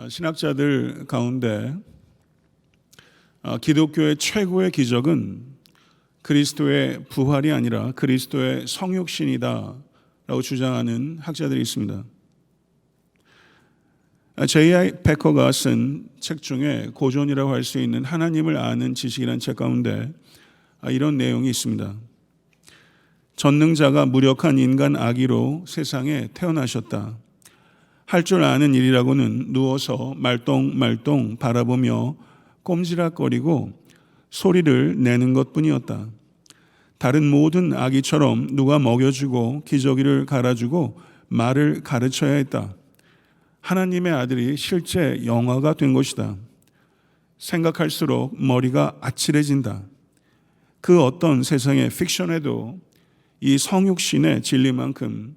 신학자들 가운데 기독교의 최고의 기적은 그리스도의 부활이 아니라 그리스도의 성육신이다 라고 주장하는 학자들이 있습니다. J.I. 패커가 쓴 책 중에 고전이라고 할 수 있는 하나님을 아는 지식이라는 책 가운데 이런 내용이 있습니다. 전능자가 무력한 인간 아기로 세상에 태어나셨다. 할 줄 아는 일이라고는 누워서 말똥말똥 바라보며 꼼지락거리고 소리를 내는 것뿐이었다. 다른 모든 아기처럼 누가 먹여주고 기저귀를 갈아주고 말을 가르쳐야 했다. 하나님의 아들이 실제 영화가 된 것이다. 생각할수록 머리가 아찔해진다. 그 어떤 세상의 픽션에도 이 성육신의 진리만큼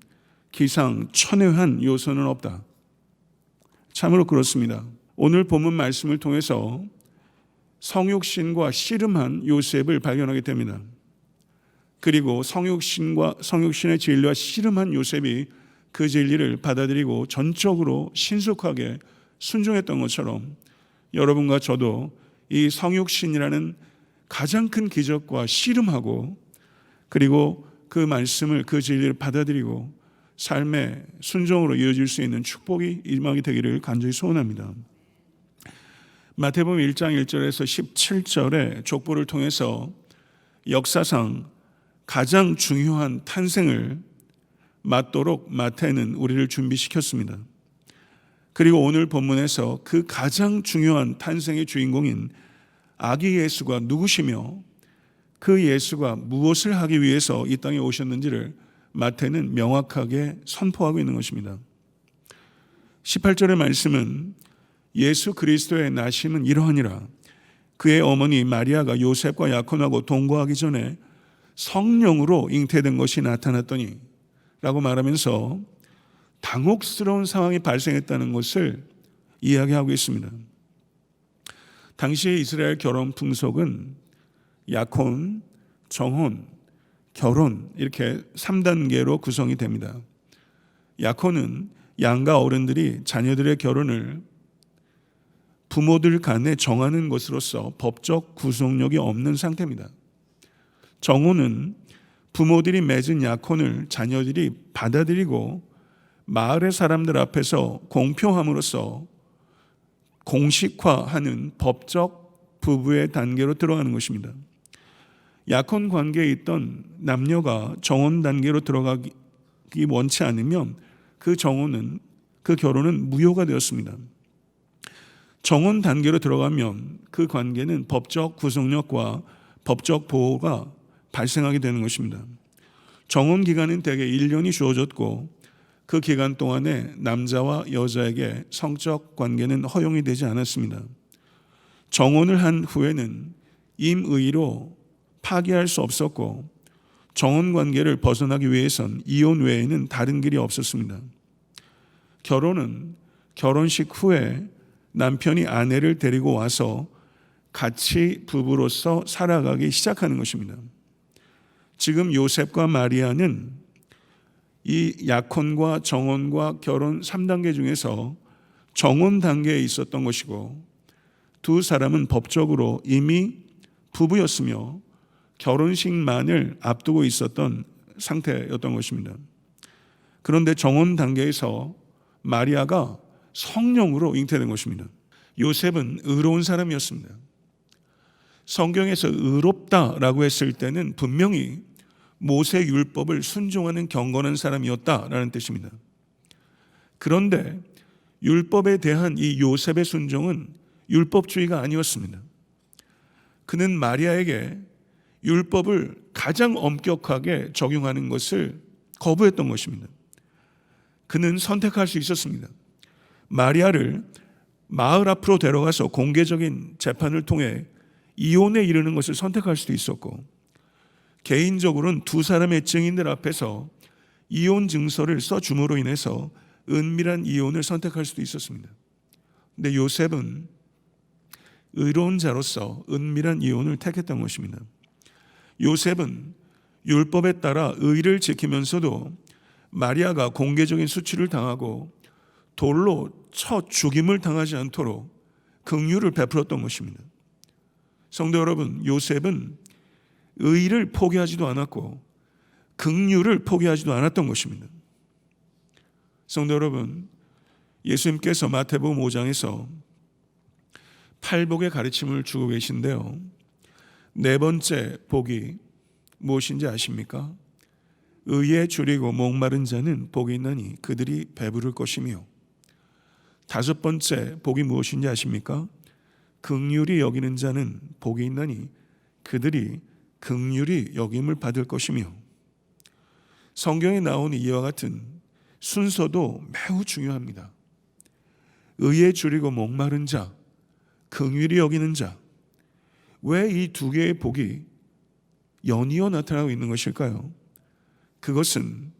기상천외한 요소는 없다. 참으로 그렇습니다. 오늘 본문 말씀을 통해서 성육신과 씨름한 요셉을 발견하게 됩니다. 그리고 성육신의 진리와 씨름한 요셉이 그 진리를 받아들이고 전적으로 신속하게 순종했던 것처럼 여러분과 저도 이 성육신이라는 가장 큰 기적과 씨름하고 그리고 그 말씀을, 그 진리를 받아들이고 삶의 순종으로 이어질 수 있는 축복이 임하게 되기를 간절히 소원합니다. 마태복음 1장 1절에서 17절의 족보를 통해서 역사상 가장 중요한 탄생을 맞도록 마태는 우리를 준비시켰습니다. 그리고 오늘 본문에서 그 가장 중요한 탄생의 주인공인 아기 예수가 누구시며 그 예수가 무엇을 하기 위해서 이 땅에 오셨는지를 마태는 명확하게 선포하고 있는 것입니다. 18절의 말씀은 예수 그리스도의 나심은 이러하니라. 그의 어머니 마리아가 요셉과 약혼하고 동거하기 전에 성령으로 잉태된 것이 나타났더니 라고 말하면서 당혹스러운 상황이 발생했다는 것을 이야기하고 있습니다. 당시의 이스라엘 결혼 풍속은 약혼, 정혼, 결혼 이렇게 3단계로 구성이 됩니다. 약혼은 양가 어른들이 자녀들의 결혼을 부모들 간에 정하는 것으로서 법적 구속력이 없는 상태입니다. 정혼은 부모들이 맺은 약혼을 자녀들이 받아들이고 마을의 사람들 앞에서 공표함으로써 공식화하는 법적 부부의 단계로 들어가는 것입니다. 약혼 관계에 있던 남녀가 정혼 단계로 들어가기 원치 않으면 그 결혼은 무효가 되었습니다. 정혼 단계로 들어가면 그 관계는 법적 구속력과 법적 보호가 발생하게 되는 것입니다. 정혼 기간은 대개 1년이 주어졌고 그 기간 동안에 남자와 여자에게 성적 관계는 허용이 되지 않았습니다. 정혼을 한 후에는 임의로 파기할 수 없었고 정혼 관계를 벗어나기 위해선 이혼 외에는 다른 길이 없었습니다. 결혼은 결혼식 후에 남편이 아내를 데리고 와서 같이 부부로서 살아가기 시작하는 것입니다. 지금 요셉과 마리아는 이 약혼과 정혼과 결혼 3단계 중에서 정혼 단계에 있었던 것이고 두 사람은 법적으로 이미 부부였으며 결혼식만을 앞두고 있었던 상태였던 것입니다. 그런데 정혼 단계에서 마리아가 성령으로 잉태된 것입니다. 요셉은 의로운 사람이었습니다. 성경에서 의롭다라고 했을 때는 분명히 모세 율법을 순종하는 경건한 사람이었다라는 뜻입니다. 그런데 율법에 대한 이 요셉의 순종은 율법주의가 아니었습니다. 그는 마리아에게 율법을 가장 엄격하게 적용하는 것을 거부했던 것입니다. 그는 선택할 수 있었습니다. 마리아를 마을 앞으로 데려가서 공개적인 재판을 통해 이혼에 이르는 것을 선택할 수도 있었고 개인적으로는 두 사람의 증인들 앞에서 이혼 증서를 써줌으로 인해서 은밀한 이혼을 선택할 수도 있었습니다. 근데 요셉은 의로운 자로서 은밀한 이혼을 택했던 것입니다. 요셉은 율법에 따라 의를 지키면서도 마리아가 공개적인 수치를 당하고 돌로 쳐 죽임을 당하지 않도록 긍휼을 베풀었던 것입니다. 성도 여러분, 요셉은 의를 포기하지도 않았고 긍휼을 포기하지도 않았던 것입니다. 성도 여러분, 예수님께서 마태복음 5장에서 팔복의 가르침을 주고 계신데요, 네 번째 복이 무엇인지 아십니까? 의에 줄이고 목마른 자는 복이 있나니 그들이 배부를 것이며, 다섯 번째 복이 무엇인지 아십니까? 긍휼히 여기는 자는 복이 있나니 그들이 긍휼히 여김을 받을 것이며. 성경에 나온 이와 같은 순서도 매우 중요합니다. 의에 줄이고 목마른 자, 긍휼히 여기는 자. 왜 이 두 개의 복이 연이어 나타나고 있는 것일까요? 그것은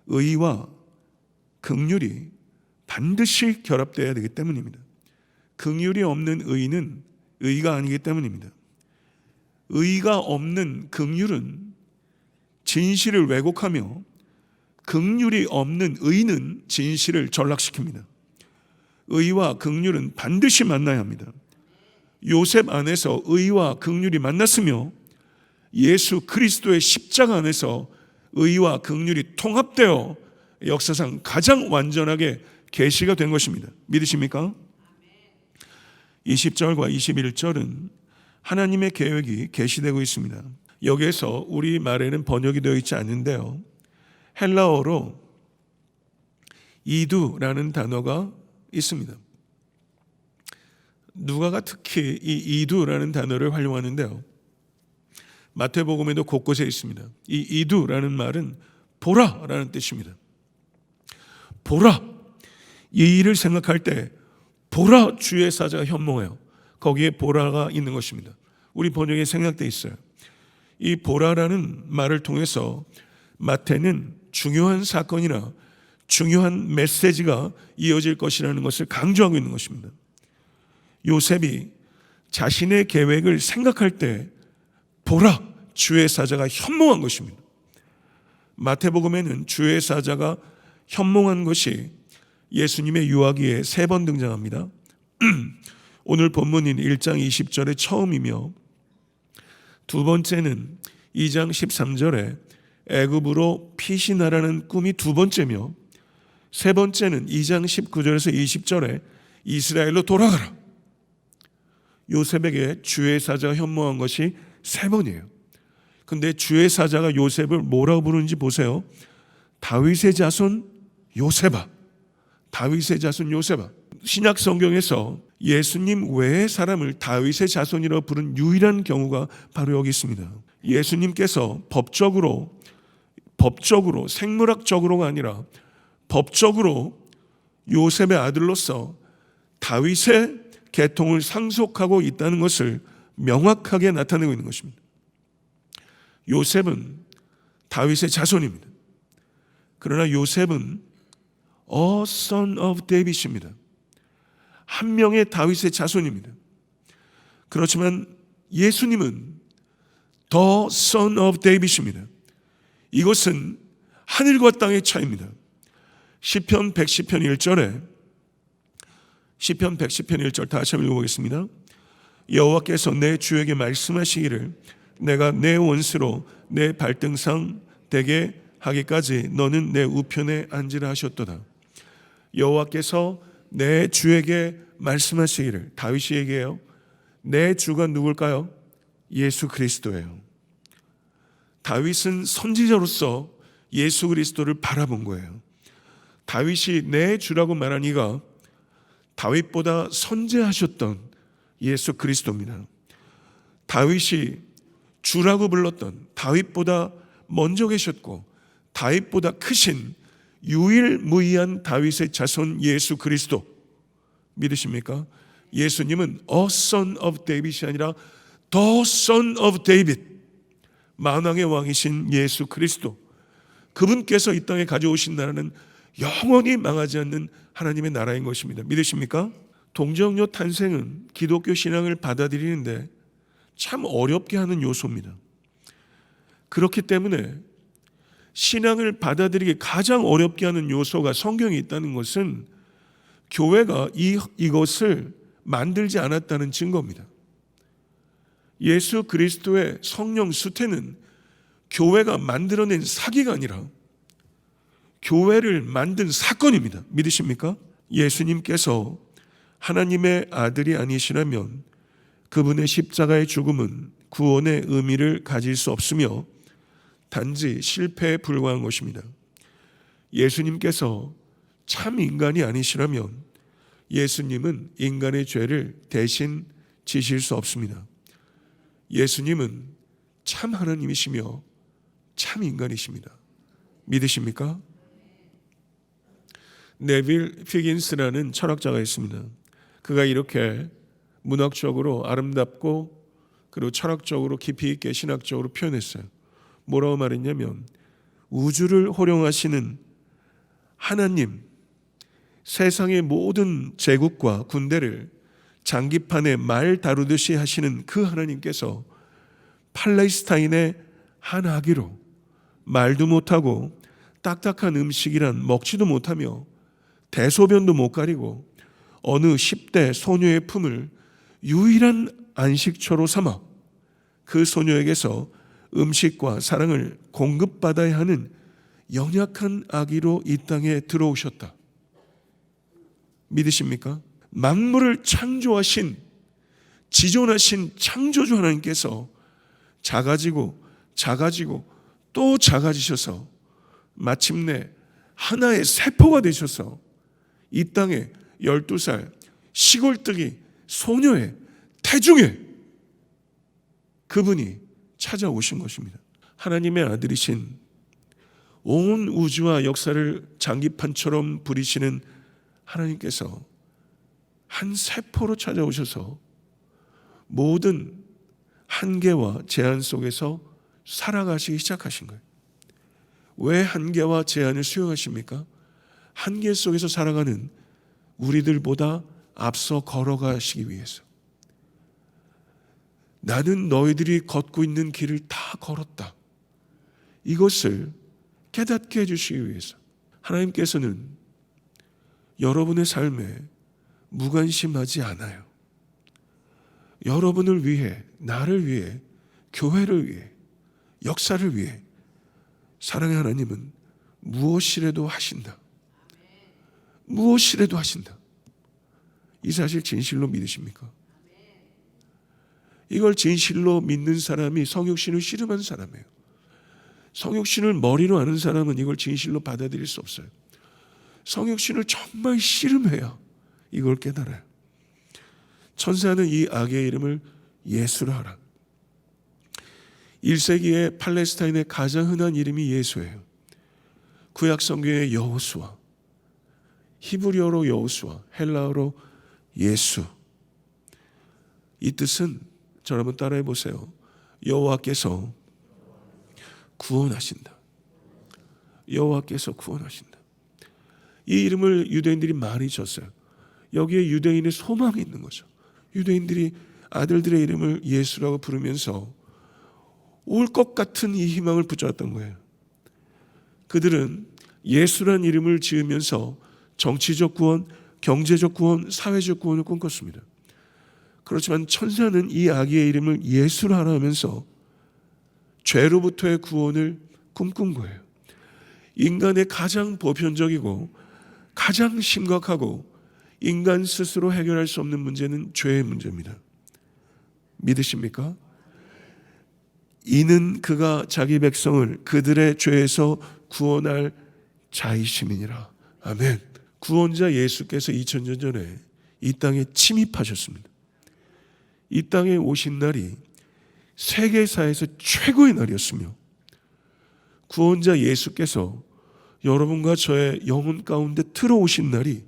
의와 긍휼이 반드시 결합되어야 되기 때문입니다. 긍휼이 없는 의는 의가 아니기 때문입니다. 의가 없는 긍휼은 진실을 왜곡하며, 긍휼이 없는 의는 진실을 전락시킵니다. 의와 긍휼은 반드시 만나야 합니다. 요셉 안에서 의와 긍휼이 만났으며, 예수 그리스도의 십자가 안에서 의와 긍휼이 통합되어 역사상 가장 완전하게 계시가 된 것입니다. 믿으십니까? 20절과 21절은 하나님의 계획이 계시되고 있습니다. 여기에서 우리 말에는 번역이 되어 있지 않는데요, 헬라어로 이두라는 단어가 있습니다. 누가가 특히 이 이두라는 단어를 활용하는데요, 마태복음에도 곳곳에 있습니다. 이 이두라는 말은 보라라는 뜻입니다. 보라, 이 일을 생각할 때 보라, 주의 사자가 현몽해요. 거기에 보라가 있는 것입니다. 우리 번역에 생략되어 있어요. 이 보라라는 말을 통해서 마태는 중요한 사건이나 중요한 메시지가 이어질 것이라는 것을 강조하고 있는 것입니다. 요셉이 자신의 계획을 생각할 때 보라, 주의 사자가 현몽한 것입니다. 마태복음에는 주의 사자가 현몽한 것이 예수님의 유아기에 3번 등장합니다. 오늘 본문인 1장 20절에 처음이며, 두 번째는 2장 13절에 애굽으로 피신하라는 꿈이 두 번째며, 세 번째는 2장 19절에서 20절에 이스라엘로 돌아가라. 요셉에게 주의 사자가 현몽한 것이 3번이에요. 근데 주의 사자가 요셉을 뭐라고 부르는지 보세요. 다윗의 자손 요셉아. 다윗의 자손 요셉아. 신약 성경에서 예수님 외의 사람을 다윗의 자손이라고 부른 유일한 경우가 바로 여기 있습니다. 예수님께서 법적으로 생물학적으로가 아니라 법적으로 요셉의 아들로서 다윗의 계통을 상속하고 있다는 것을 명확하게 나타내고 있는 것입니다. 요셉은 다윗의 자손입니다. 그러나 요셉은 a son of David입니다. 한 명의 다윗의 자손입니다. 그렇지만 예수님은 the son of David입니다. 이것은 하늘과 땅의 차이입니다. 시편 110편 1절에 시편 110편 1절 다시 한번 읽어보겠습니다. 여호와께서 내 주에게 말씀하시기를 내가 내 원수로 내 발등상 되게 하기까지 너는 내 우편에 앉으라 하셨도다. 여호와께서 내 주에게 말씀하시기를, 다윗이 얘기해요. 내 주가 누굴까요? 예수 그리스도예요. 다윗은 선지자로서 예수 그리스도를 바라본 거예요. 다윗이 내 주라고 말한 이가 다윗보다 선지하셨던 예수 그리스도입니다. 다윗이 주라고 불렀던, 다윗보다 먼저 계셨고 다윗보다 크신 유일무이한 다윗의 자손 예수 그리스도 믿으십니까? 예수님은 a son of David이 아니라 the son of David, 만왕의 왕이신 예수 그리스도, 그분께서 이 땅에 가져오신 나라는 영원히 망하지 않는 하나님의 나라인 것입니다. 믿으십니까? 동정녀 탄생은 기독교 신앙을 받아들이는데 참 어렵게 하는 요소입니다. 그렇기 때문에 신앙을 받아들이기 가장 어렵게 하는 요소가 성경에 있다는 것은 교회가 이것을 만들지 않았다는 증거입니다. 예수 그리스도의 성령 수태는 교회가 만들어낸 사기가 아니라 교회를 만든 사건입니다. 믿으십니까? 예수님께서 하나님의 아들이 아니시라면 그분의 십자가의 죽음은 구원의 의미를 가질 수 없으며 단지 실패에 불과한 것입니다. 예수님께서 참 인간이 아니시라면 예수님은 인간의 죄를 대신 지실 수 없습니다. 예수님은 참 하나님이시며 참 인간이십니다. 믿으십니까? 네빌 피긴스라는 철학자가 있습니다. 그가 이렇게 문학적으로 아름답고 그리고 철학적으로 깊이 있게 신학적으로 표현했어요. 뭐라고 말했냐면, 우주를 호령하시는 하나님, 세상의 모든 제국과 군대를 장기판에 말 다루듯이 하시는 그 하나님께서 팔레스타인의 한 아기로 말도 못하고 딱딱한 음식이란 먹지도 못하며 대소변도 못 가리고 어느 10대 소녀의 품을 유일한 안식처로 삼아 그 소녀에게서 음식과 사랑을 공급받아야 하는 연약한 아기로 이 땅에 들어오셨다. 믿으십니까? 만물을 창조하신 지존하신 창조주 하나님께서 작아지고 또 작아지셔서 마침내 하나의 세포가 되셔서 이 땅에 12살 시골뜨기 소녀의 태중에 그분이 찾아오신 것입니다. 하나님의 아들이신 온 우주와 역사를 장기판처럼 부리시는 하나님께서 한 세포로 찾아오셔서 모든 한계와 제한 속에서 살아가시기 시작하신 거예요. 왜 한계와 제한을 수용하십니까? 한계 속에서 살아가는 우리들보다 앞서 걸어가시기 위해서. 나는 너희들이 걷고 있는 길을 다 걸었다. 이것을 깨닫게 해주시기 위해서. 하나님께서는 여러분의 삶에 무관심하지 않아요. 여러분을 위해, 나를 위해, 교회를 위해, 역사를 위해 사랑의 하나님은 무엇이라도 하신다. 무엇이라도 하신다. 이 사실 진실로 믿으십니까? 이걸 진실로 믿는 사람이 성육신을 씨름한 사람이에요. 성육신을 머리로 아는 사람은 이걸 진실로 받아들일 수 없어요. 성육신을 정말 씨름해야 이걸 깨달아요. 천사는 이 악의 이름을 예수라 하라. 1세기의 팔레스타인의 가장 흔한 이름이 예수예요. 구약 성경의 여호수아, 히브리어로 여호수아, 헬라어로 예수. 이 뜻은 저를 한번 따라해 보세요. 여호와께서 구원하신다. 여호와께서 구원하신다. 이 이름을 유대인들이 많이 줬어요. 여기에 유대인의 소망이 있는 거죠. 유대인들이 아들들의 이름을 예수라고 부르면서 올 것 같은 이 희망을 붙잡았던 거예요. 그들은 예수란 이름을 지으면서 정치적 구원, 경제적 구원, 사회적 구원을 꿈꿨습니다. 그렇지만 천사는 이 아기의 이름을 예수라 하라 하면서 죄로부터의 구원을 꿈꾼 거예요. 인간의 가장 보편적이고 가장 심각하고 인간 스스로 해결할 수 없는 문제는 죄의 문제입니다. 믿으십니까? 이는 그가 자기 백성을 그들의 죄에서 구원할 자이심이니라. 아멘. 구원자 예수께서 2000년 전에 이 땅에 침입하셨습니다. 이 땅에 오신 날이 세계사에서 최고의 날이었으며 구원자 예수께서 여러분과 저의 영혼 가운데 들어오신 날이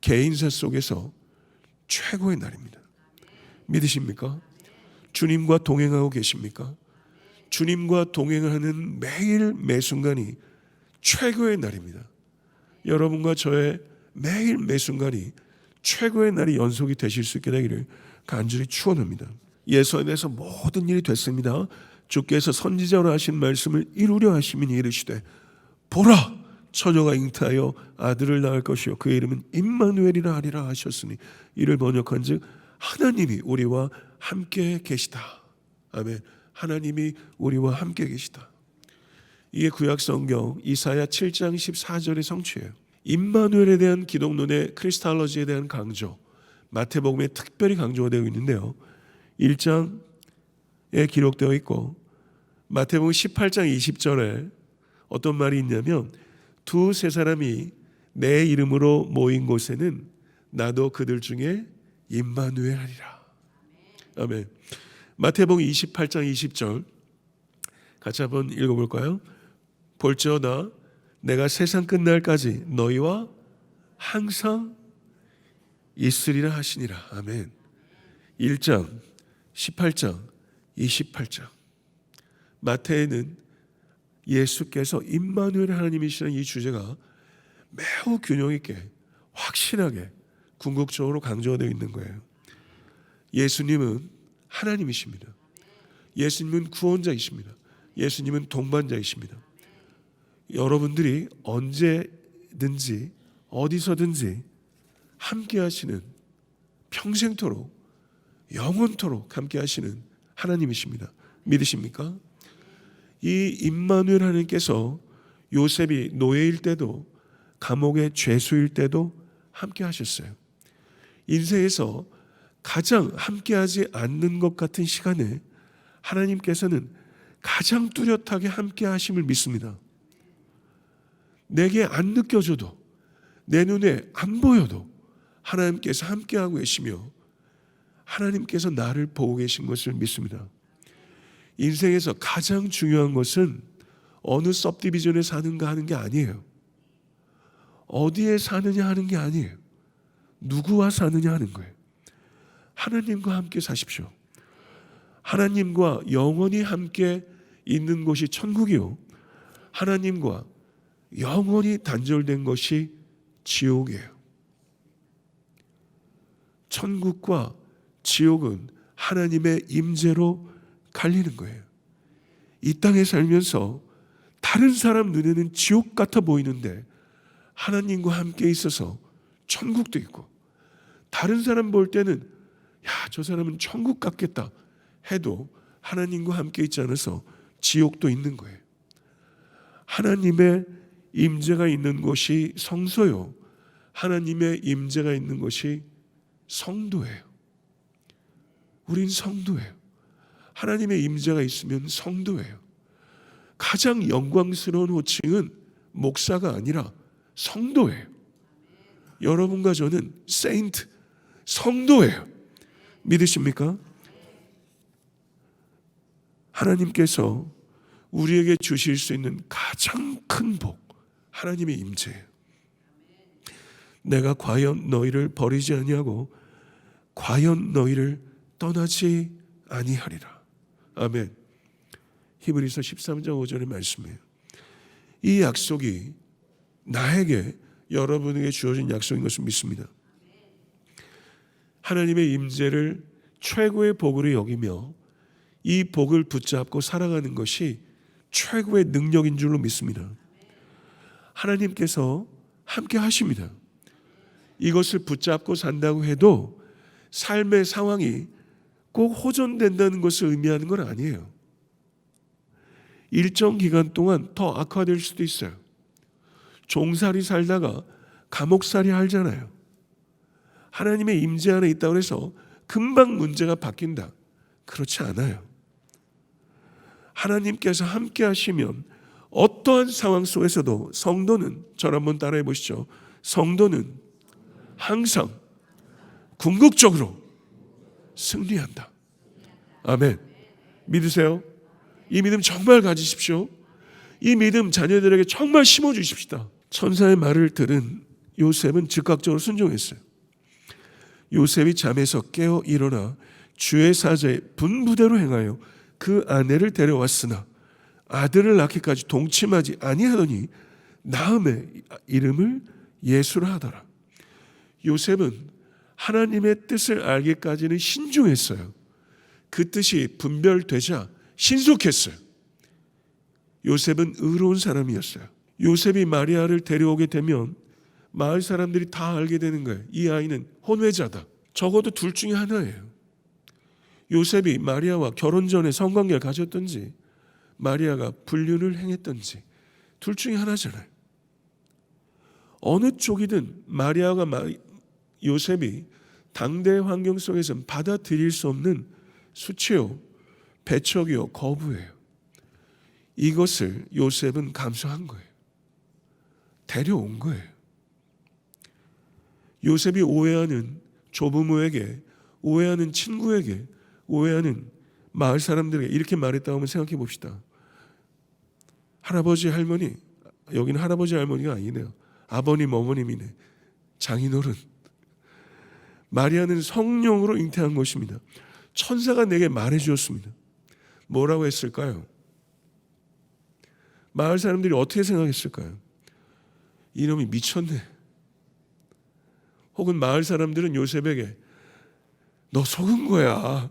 개인사 속에서 최고의 날입니다. 믿으십니까? 주님과 동행하고 계십니까? 주님과 동행을 하는 매일 매순간이 최고의 날입니다. 여러분과 저의 매일 매순간이 최고의 날이 연속이 되실 수 있게 되기를 간절히 축원합니다. 예수 안에서 모든 일이 됐습니다. 주께서 선지자로 하신 말씀을 이루려 하심이니 이르시되 보라 처녀가 잉태하여 아들을 낳을 것이요 그의 이름은 임마누엘이라 하리라 하셨으니 이를 번역한즉 하나님이 우리와 함께 계시다. 아멘. 하나님이 우리와 함께 계시다. 이게 구약성경 이사야 7장 14절의 성취예요. 임마누엘에 대한 기독론의 크리스탈로지에 대한 강조, 마태복음에 특별히 강조가 되어 있는데요. 1장에 기록되어 있고 마태복음 18장 20절에 어떤 말이 있냐면 두세 사람이 내 이름으로 모인 곳에는 나도 그들 중에 임마누엘 하리라. 아멘. 마태복음 28장 20절 같이 한번 읽어볼까요? 볼지어다 내가 세상 끝날까지 너희와 항상 있으리라 하시니라. 아멘. 1장 18장 28장 마태에는 예수께서 임마누엘 하나님이시라는 이 주제가 매우 균형 있게 확실하게 궁극적으로 강조가 되어 있는 거예요. 예수님은 하나님이십니다. 예수님은 구원자이십니다. 예수님은 동반자이십니다. 여러분들이 언제든지 어디서든지 함께 하시는 평생토록 영원토록 함께 하시는 하나님이십니다. 믿으십니까? 이 임마누엘 하나님께서 요셉이 노예일 때도 감옥의 죄수일 때도 함께 하셨어요. 인생에서 가장 함께하지 않는 것 같은 시간에 하나님께서는 가장 뚜렷하게 함께 하심을 믿습니다. 내게 안 느껴져도 내 눈에 안 보여도 하나님께서 함께하고 계시며 하나님께서 나를 보고 계신 것을 믿습니다. 인생에서 가장 중요한 것은 어느 सब디비전에 사는가 하는 게 아니에요. 어디에 사느냐 하는 게 아니에요. 누구와 사느냐 하는 거예요. 하나님과 함께 사십시오. 하나님과 영원히 함께 있는 곳이 천국이요, 하나님과 영원히 단절된 것이 지옥이에요. 천국과 지옥은 하나님의 임재로 갈리는 거예요. 이 땅에 살면서 다른 사람 눈에는 지옥 같아 보이는데 하나님과 함께 있어서 천국도 있고, 다른 사람 볼 때는 야, 저 사람은 천국 같겠다 해도 하나님과 함께 있지 않아서 지옥도 있는 거예요. 하나님의 임재가 있는 곳이 성소요, 하나님의 임재가 있는 곳이 성도예요. 우린 성도예요. 하나님의 임재가 있으면 성도예요. 가장 영광스러운 호칭은 목사가 아니라 성도예요. 여러분과 저는 세인트, 성도예요. 믿으십니까? 하나님께서 우리에게 주실 수 있는 가장 큰 복, 하나님의 임재예요. 내가 과연 너희를 버리지 아니하고 과연 너희를 떠나지 아니하리라. 아멘. 히브리서 13장 5절의 말씀이에요. 이 약속이 나에게, 여러분에게 주어진 약속인 것을 믿습니다. 하나님의 임재를 최고의 복으로 여기며 이 복을 붙잡고 살아가는 것이 최고의 능력인 줄로 믿습니다. 하나님께서 함께 하십니다. 이것을 붙잡고 산다고 해도 삶의 상황이 꼭 호전된다는 것을 의미하는 건 아니에요. 일정 기간 동안 더 악화될 수도 있어요. 종살이 살다가 감옥살이 하잖아요. 하나님의 임재 안에 있다고 해서 금방 문제가 바뀐다, 그렇지 않아요. 하나님께서 함께 하시면 어떠한 상황 속에서도 성도는, 저를 한번 따라해 보시죠. 성도는 항상 궁극적으로 승리한다. 아멘. 믿으세요? 이 믿음 정말 가지십시오. 이 믿음 자녀들에게 정말 심어주십시다. 천사의 말을 들은 요셉은 즉각적으로 순종했어요. 요셉이 잠에서 깨어 일어나 주의 사자의 분부대로 행하여 그 아내를 데려왔으나 아들을 낳기까지 동침하지 아니하더니 나음의 이름을 예수라 하더라. 요셉은 하나님의 뜻을 알기까지는 신중했어요. 그 뜻이 분별되자 신속했어요. 요셉은 의로운 사람이었어요. 요셉이 마리아를 데려오게 되면 마을 사람들이 다 알게 되는 거예요. 이 아이는 혼외자다. 적어도 둘 중에 하나예요. 요셉이 마리아와 결혼 전에 성관계를 가졌든지 마리아가 불륜을 행했든지 둘 중에 하나잖아요. 어느 쪽이든 마리아가 요셉이 당대 환경 속에서는 받아들일 수 없는 수치요, 배척이요, 거부예요. 이것을 요셉은 감수한 거예요. 데려온 거예요. 요셉이 오해하는 조부모에게, 오해하는 친구에게, 오해하는 마을 사람들에게 이렇게 말했다고 하면 생각해 봅시다. 할아버지, 할머니, 여기는 할아버지, 할머니가 아니네요. 아버님, 어머님이네. 장인어른. 마리아는 성령으로 잉태한 것입니다. 천사가 내게 말해 주었습니다. 뭐라고 했을까요? 마을 사람들이 어떻게 생각했을까요? 이놈이 미쳤네. 혹은 마을 사람들은 요셉에게 너 속은 거야.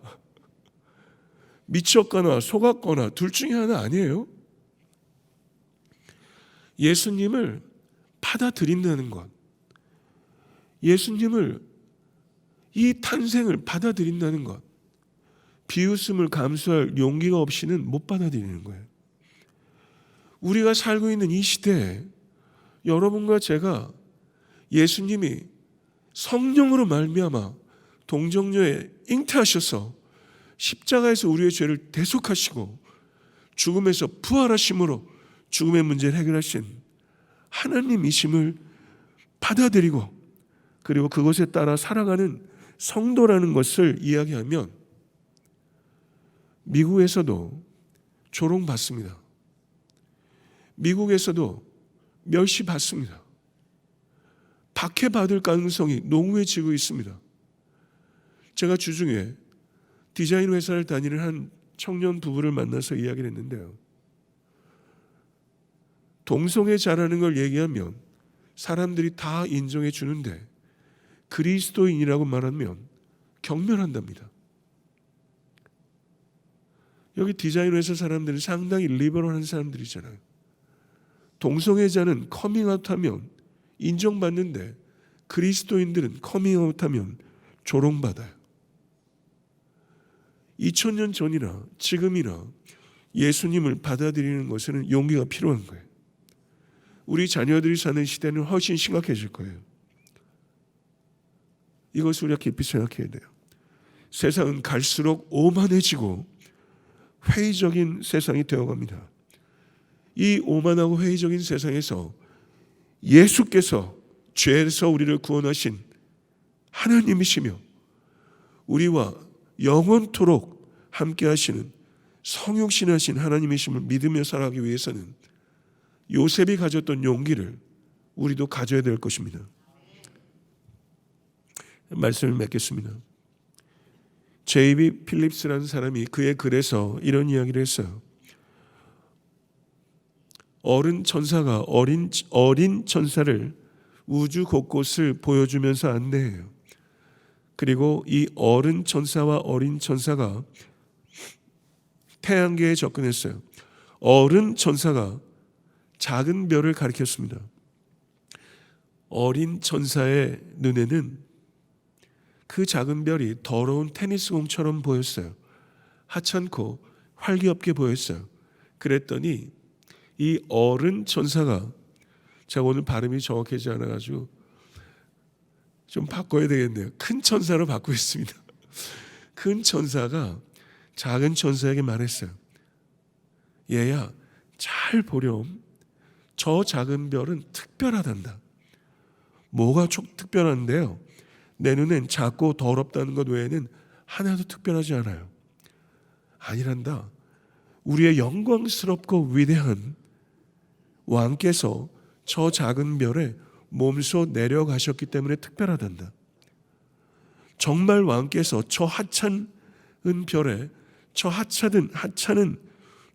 미쳤거나 속았거나 둘 중에 하나 아니에요? 예수님을 받아들인다는 것, 예수님을 이 탄생을 받아들인다는 것, 비웃음을 감수할 용기가 없이는 못 받아들이는 거예요. 우리가 살고 있는 이 시대에 여러분과 제가 예수님이 성령으로 말미암아 동정녀에 잉태하셔서 십자가에서 우리의 죄를 대속하시고 죽음에서 부활하심으로 죽음의 문제를 해결하신 하나님이심을 받아들이고 그리고 그것에 따라 살아가는 성도라는 것을 이야기하면 미국에서도 조롱받습니다. 미국에서도 멸시받습니다. 박해받을 가능성이 농후해지고 있습니다. 제가 주중에 디자인 회사를 다니는 한 청년 부부를 만나서 이야기를 했는데요. 동성애 잘하는 걸 얘기하면 사람들이 다 인정해 주는데 그리스도인이라고 말하면 경멸한답니다. 여기 디자인 회사 사람들은 상당히 리버럴한 사람들이잖아요. 동성애자는 커밍아웃하면 인정받는데 그리스도인들은 커밍아웃하면 조롱받아요. 2000년 전이나 지금이나 예수님을 받아들이는 것에는 용기가 필요한 거예요. 우리 자녀들이 사는 시대는 훨씬 심각해질 거예요. 이것을 우리가 깊이 생각해야 돼요. 세상은 갈수록 오만해지고 회의적인 세상이 되어갑니다. 이 오만하고 회의적인 세상에서 예수께서 죄에서 우리를 구원하신 하나님이시며 우리와 영원토록 함께 하시는 성육신하신 하나님이심을 믿으며 살아가기 위해서는 요셉이 가졌던 용기를 우리도 가져야 될 것입니다. 말씀을 맺겠습니다. 제이비 필립스라는 사람이 그의 글에서 이런 이야기를 했어요. 어린 천사를 우주 곳곳을 보여주면서 안내해요. 그리고 이 어른 천사와 어린 천사가 태양계에 접근했어요. 어른 천사가 작은 별을 가리켰습니다. 어린 천사의 눈에는 그 작은 별이 더러운 테니스공처럼 보였어요. 하찮고 활기 없게 보였어요. 그랬더니 이 어른 천사가, 제가 오늘 발음이 정확하지 않아가지고 좀 바꿔야 되겠네요. 큰 천사로 바꾸겠습니다. 큰 천사가 작은 천사에게 말했어요. 얘야, 잘 보렴. 저 작은 별은 특별하단다. 뭐가 특별한데요? 내 눈엔 작고 더럽다는 것 외에는 하나도 특별하지 않아요. 아니란다. 우리의 영광스럽고 위대한 왕께서 저 작은 별에 몸소 내려가셨기 때문에 특별하단다. 정말 왕께서 저 하찮은 별에 저 하찮은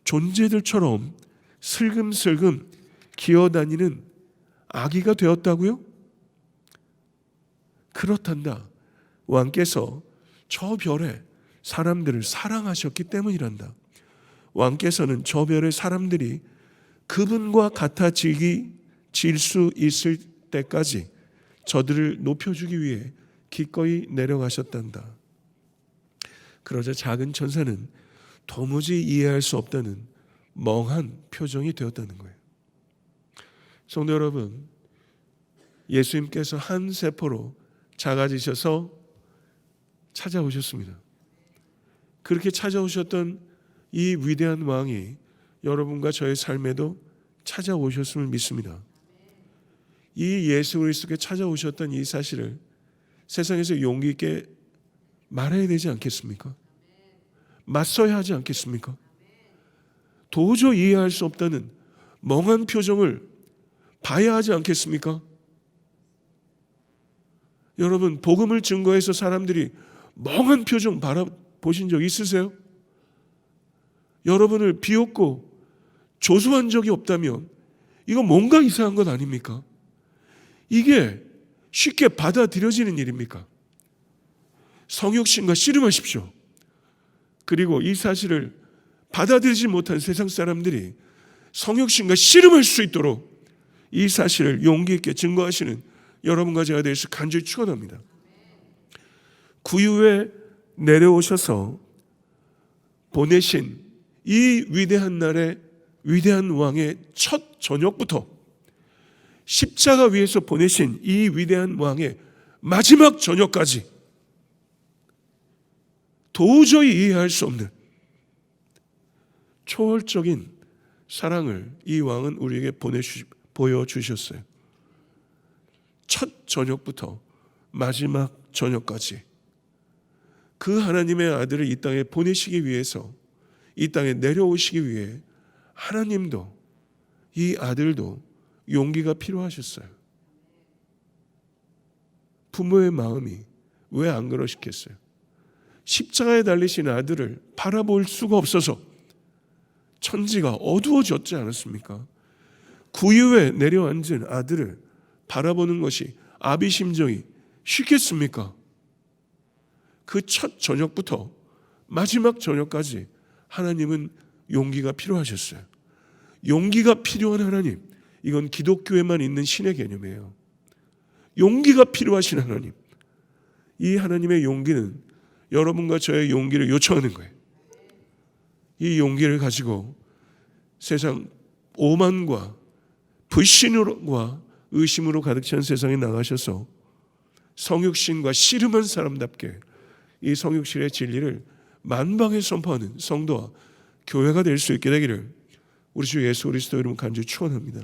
존재들처럼 슬금슬금 기어다니는 아기가 되었다고요? 그렇단다. 왕께서 저 별에 사람들을 사랑하셨기 때문이란다. 왕께서는 저 별의 사람들이 그분과 같아질 수 있을 때까지 저들을 높여주기 위해 기꺼이 내려가셨단다. 그러자 작은 천사는 도무지 이해할 수 없다는 멍한 표정이 되었다는 거예요. 성도 여러분, 예수님께서 한 세포로 작아지셔서 찾아오셨습니다. 그렇게 찾아오셨던 이 위대한 왕이 여러분과 저의 삶에도 찾아오셨음을 믿습니다. 이 예수 그리스도께 찾아오셨던 이 사실을 세상에서 용기 있게 말해야 되지 않겠습니까? 맞서야 하지 않겠습니까? 도저히 이해할 수 없다는 멍한 표정을 봐야 하지 않겠습니까? 여러분, 복음을 증거해서 사람들이 멍한 표정 바라보신 적 있으세요? 여러분을 비웃고 조소한 적이 없다면 이거 뭔가 이상한 것 아닙니까? 이게 쉽게 받아들여지는 일입니까? 성육신과 씨름하십시오. 그리고 이 사실을 받아들이지 못한 세상 사람들이 성육신과 씨름할 수 있도록 이 사실을 용기 있게 증거하시는 여러분과 제가 될 수 간절히 축원합니다. 구유에 내려오셔서 보내신 이 위대한 날의 위대한 왕의 첫 저녁부터 십자가 위에서 보내신 이 위대한 왕의 마지막 저녁까지 도저히 이해할 수 없는 초월적인 사랑을 이 왕은 우리에게 보여주셨어요. 첫 저녁부터 마지막 저녁까지 그 하나님의 아들을 이 땅에 보내시기 위해서, 이 땅에 내려오시기 위해 하나님도 이 아들도 용기가 필요하셨어요. 부모의 마음이 왜 안 그러시겠어요? 십자가에 달리신 아들을 바라볼 수가 없어서 천지가 어두워졌지 않았습니까? 구유에 내려앉은 아들을 바라보는 것이 아비 심정이 쉽겠습니까? 그 첫 저녁부터 마지막 저녁까지 하나님은 용기가 필요하셨어요. 용기가 필요한 하나님, 이건 기독교에만 있는 신의 개념이에요. 용기가 필요하신 하나님, 이 하나님의 용기는 여러분과 저의 용기를 요청하는 거예요. 이 용기를 가지고 세상 오만과 불신과 의심으로 가득 찬 세상에 나가셔서 성육신과 씨름한 사람답게 이 성육신의 진리를 만방에 선포하는 성도와 교회가 될 수 있게 되기를 우리 주 예수 그리스도 이름으로 간절히 축원합니다.